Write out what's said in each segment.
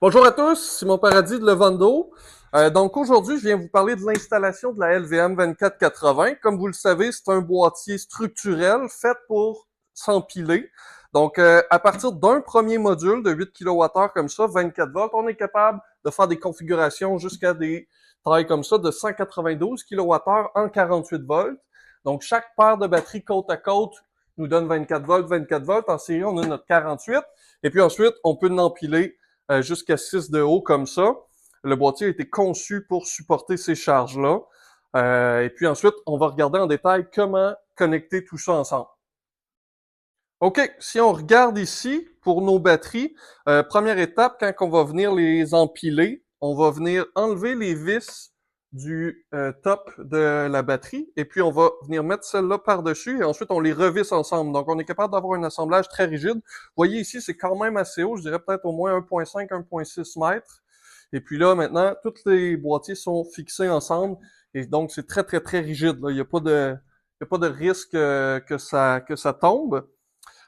Bonjour à tous, Simon Paradis de Levando. Donc aujourd'hui, je viens vous parler de l'installation de la LVM 2480. Comme vous le savez, c'est un boîtier structurel fait pour s'empiler. Donc à partir d'un premier module de 8 kWh comme ça, 24 volts, on est capable de faire des configurations jusqu'à des tailles comme ça de 192 kWh en 48 volts. Donc chaque paire de batteries côte à côte nous donne 24 volts, 24 volts. En série, on a notre 48. Et puis ensuite, on peut l'empiler jusqu'à 6 de haut comme ça. Le boîtier a été conçu pour supporter ces charges-là. Et puis ensuite, on va regarder en détail comment connecter tout ça ensemble. OK, si on regarde ici pour nos batteries, première étape, quand on va venir les empiler, on va venir enlever les vis du top de la batterie et puis on va venir mettre celle-là par-dessus et ensuite on les revisse ensemble. Donc on est capable d'avoir un assemblage très rigide. Vous voyez ici, c'est quand même assez haut, je dirais peut-être au moins 1.5, 1.6 mètres. Et puis là, maintenant, tous les boîtiers sont fixés ensemble et donc c'est très, très, très rigide. Là. Il n'y a pas de risque que ça tombe.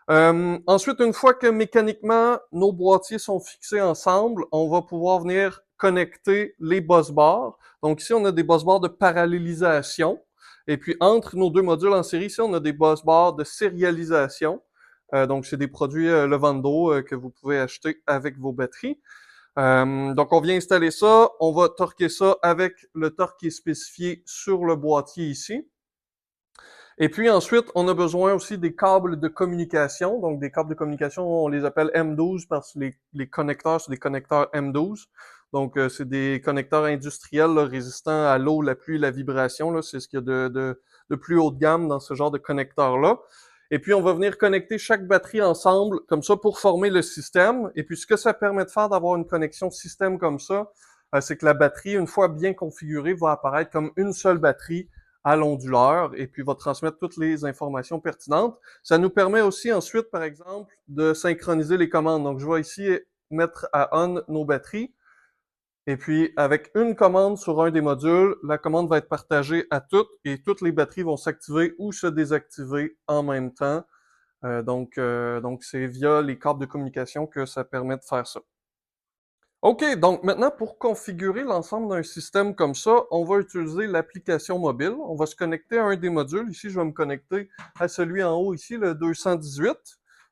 Ensuite, une fois que mécaniquement nos boîtiers sont fixés ensemble, on va pouvoir venir connecter les bus bars. Donc ici, on a des bus bars de parallélisation. Et puis entre nos deux modules en série, ici, on a des bus bars de sérialisation. Donc c'est des produits Levando que vous pouvez acheter avec vos batteries. Donc on vient installer ça, on va torquer ça avec le torque qui est spécifié sur le boîtier ici. Et puis ensuite, on a besoin aussi des câbles de communication. Donc, des câbles de communication, on les appelle M12 parce que les connecteurs, c'est des connecteurs M12. Donc, c'est des connecteurs industriels là, résistants à l'eau, la pluie, la vibration. Là. C'est ce qu'il y a de plus haut de gamme dans ce genre de connecteurs-là. Et puis, on va venir connecter chaque batterie ensemble, comme ça, pour former le système. Et puis, ce que ça permet de faire d'avoir une connexion système comme ça, c'est que la batterie, une fois bien configurée, va apparaître comme une seule batterie à l'onduleur et puis va transmettre toutes les informations pertinentes. Ça nous permet aussi ensuite, par exemple, de synchroniser les commandes. Donc, je vais ici mettre à on nos batteries. Et puis, avec une commande sur un des modules, la commande va être partagée à toutes et toutes les batteries vont s'activer ou se désactiver en même temps. Donc, c'est via les câbles de communication que ça permet de faire ça. OK, donc maintenant, pour configurer l'ensemble d'un système comme ça, on va utiliser l'application mobile. On va se connecter à un des modules. Ici, je vais me connecter à celui en haut ici, le 218.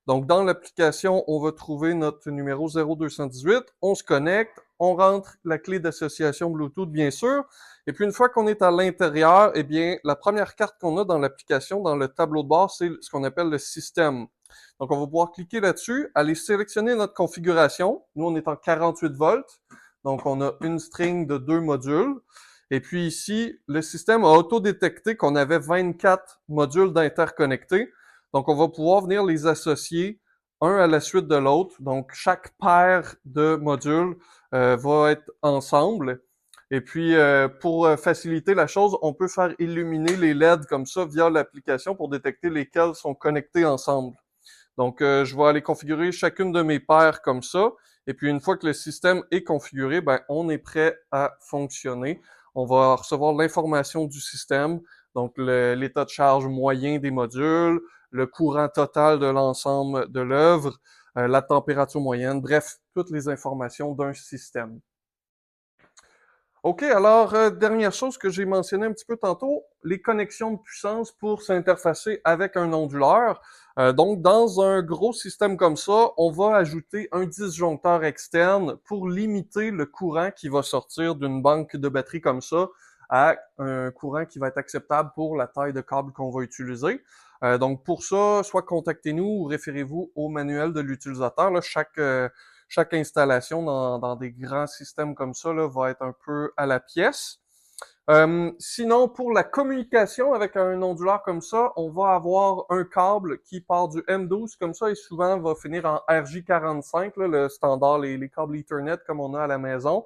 Donc, dans l'application, on va trouver notre numéro 0218. On se connecte, on rentre la clé d'association Bluetooth, bien sûr. Et puis, une fois qu'on est à l'intérieur, eh bien, la première carte qu'on a dans l'application, dans le tableau de bord, c'est ce qu'on appelle le système. Donc, on va pouvoir cliquer là-dessus, aller sélectionner notre configuration. Nous, on est en 48 volts. Donc, on a une string de 2 modules. Et puis ici, le système a auto-détecté qu'on avait 24 modules d'interconnectés. Donc, on va pouvoir venir les associer un à la suite de l'autre. Donc, chaque paire de modules va être ensemble. Et puis, pour faciliter la chose, on peut faire illuminer les LED comme ça via l'application pour détecter lesquels sont connectés ensemble. Donc, je vais aller configurer chacune de mes paires comme ça. Et puis, une fois que le système est configuré, ben, on est prêt à fonctionner. On va recevoir l'information du système, donc l'état de charge moyen des modules, le courant total de l'ensemble de l'œuvre, la température moyenne, bref, toutes les informations d'un système. OK, alors, dernière chose que j'ai mentionné un petit peu tantôt, les connexions de puissance pour s'interfacer avec un onduleur. Donc, dans un gros système comme ça, on va ajouter un disjoncteur externe pour limiter le courant qui va sortir d'une banque de batterie comme ça à un courant qui va être acceptable pour la taille de câble qu'on va utiliser. Donc, pour ça, soit contactez-nous ou référez-vous au manuel de l'utilisateur. Chaque installation dans des grands systèmes comme ça là, va être un peu à la pièce. Sinon, pour la communication avec un onduleur comme ça, on va avoir un câble qui part du M12 comme ça et souvent va finir en RJ45, là, le standard, les câbles Ethernet comme on a à la maison.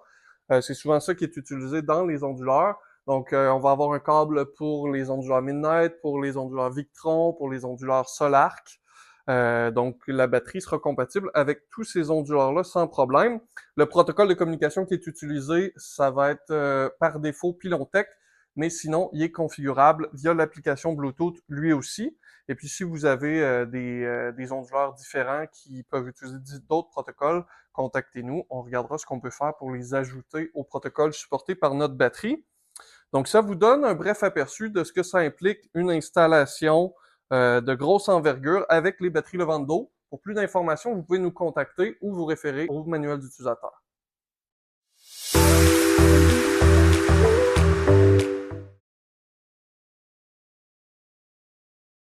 C'est souvent ça qui est utilisé dans les onduleurs. Donc, on va avoir un câble pour les onduleurs Midnight, pour les onduleurs Victron, pour les onduleurs Solarc. Donc, la batterie sera compatible avec tous ces onduleurs-là sans problème. Le protocole de communication qui est utilisé, ça va être par défaut Pylontech, mais sinon, il est configurable via l'application Bluetooth lui aussi. Et puis, si vous avez des onduleurs différents qui peuvent utiliser d'autres protocoles, contactez-nous. On regardera ce qu'on peut faire pour les ajouter au protocole supporté par notre batterie. Donc, ça vous donne un bref aperçu de ce que ça implique une installation de grosse envergure avec les batteries Levando. Pour plus d'informations, vous pouvez nous contacter ou vous référer au manuel d'utilisateur.